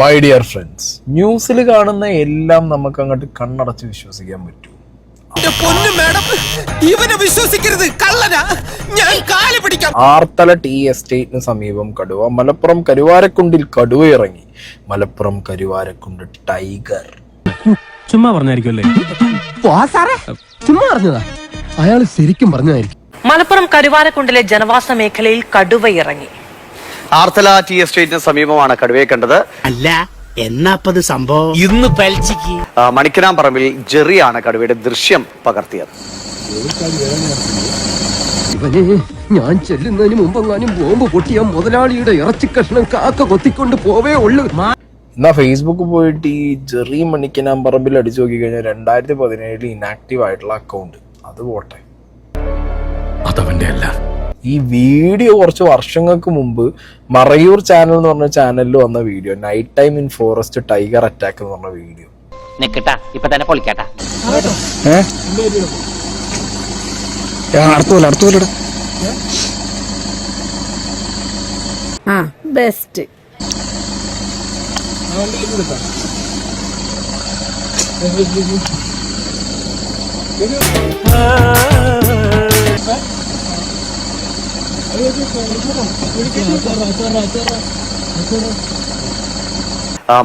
My dear friends, ന്യൂസിൽ കാണുന്ന എല്ലാം നമുക്ക് അങ്ങോട്ട് കണ്ണടച്ച് വിശ്വസിക്കാൻ പറ്റൂ. ആർത്തല ടീ എസ്റ്റേറ്റിന് സമീപം കടുവ, മലപ്പുറം കരുവാരക്കുണ്ടിൽ കടുവ ഇറങ്ങി. മലപ്പുറം കരുവാരക്കുണ്ട് ടൈഗർ. ചുമ്മാ പറഞ്ഞായിരിക്കുമല്ലേ? ചുമ്മാ പറഞ്ഞതാ, അയാൾ ശരിക്കും പറഞ്ഞതായിരിക്കും. മലപ്പുറം കരുവാരക്കുണ്ടിലെ ജനവാസ മേഖലയിൽ കടുവ ഇറങ്ങി. ആർത്തല ടീ എസ്റ്റേറ്റിന് സമീപമാണ് കടുവയെ കണ്ടത്. അല്ല, എന്നാപ്പത് സംഭവം? ഇന്ന് പലിച്ചിക്ക് മണിക്കനാംപറമ്പിൽ ജെറിയാണ് കടുവയുടെ ദൃശ്യം പകർത്തിയത്. ഇവനെ ഞാൻ ചെല്ലുന്നതിന് മുമ്പെങ്ങാനും ബോംബ് പൊട്ടിയ മുതലാളിയുടെ ഇറച്ചി കഷ്ണം കാക്ക കൊത്തിക്കൊണ്ട് പോവേ ഉള്ളു. എന്നാ ഫേസ്ബുക്ക് പോയിട്ട് ഈ ജെറി മണിക്കനാംപറമ്പിൽ അടിച്ചു നോക്കി കഴിഞ്ഞാൽ 2017 ഇനാക്റ്റീവ് ആയിട്ടുള്ള അക്കൗണ്ട് അത് പോട്ടെ. അതവന്റെ അല്ല. ഈ വീഡിയോ കുറച്ച് വർഷങ്ങൾക്ക് മുമ്പ് മറയൂർ ചാനൽ എന്ന് പറഞ്ഞ ചാനലിൽ വന്ന video, night time in forest tiger attack എന്ന് പറഞ്ഞ വീഡിയോ. ഇപ്പൊ തന്നെ പൊളിക്കാട്ടാ. ബെസ്റ്റ്.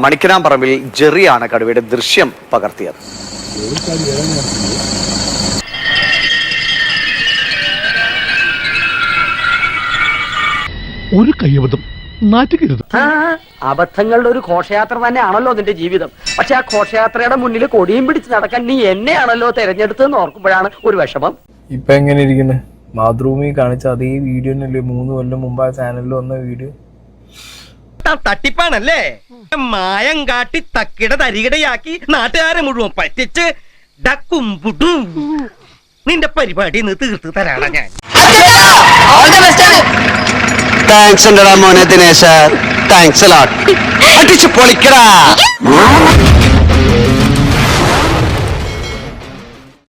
മണിക്കനാംപറമ്പിൽ ജെറിയാണ് കടുവയുടെ ദൃശ്യം പകർത്തിയത്. ഒരു കയ്യബദ്ധം നാറ്റുകരുത്. അബദ്ധങ്ങളുടെ ഒരു ഘോഷയാത്ര തന്നെയാണല്ലോ നിന്റെ ജീവിതം. പക്ഷെ ആ ഘോഷയാത്രയുടെ മുന്നിൽ കൊടിയും പിടിച്ച് നടക്കാൻ നീ എന്നെയാണല്ലോ തെരഞ്ഞെടുത്തെന്ന് ഓർക്കുമ്പോഴാണ് ഒരു വിഷമം. ഇപ്പൊ എങ്ങനെ ഇരിക്കുന്നത്? മാതൃഭൂമി കാണിച്ച അതേ വീഡിയോ തന്നെയല്ലേ 3 കൊല്ലം മുമ്പ് ആ ചാനലിൽ വന്ന വീഡിയോ. തട്ടിപ്പാണല്ലേ? മായം കാട്ടി തക്കിട തരികിടയാക്കി നാട്ടുകാരെ മുഴുവൻ പറ്റിച്ച് ഡക്കുംപുടും. നിന്റെ പരിപാടി തീർത്ത് തരാണ് ഞാൻ. താങ്ക്സ് ഉണ്ടടാ മോനെ ദിനേശ, താങ്ക്സ് അടിച്ചു പൊളിക്കടാ.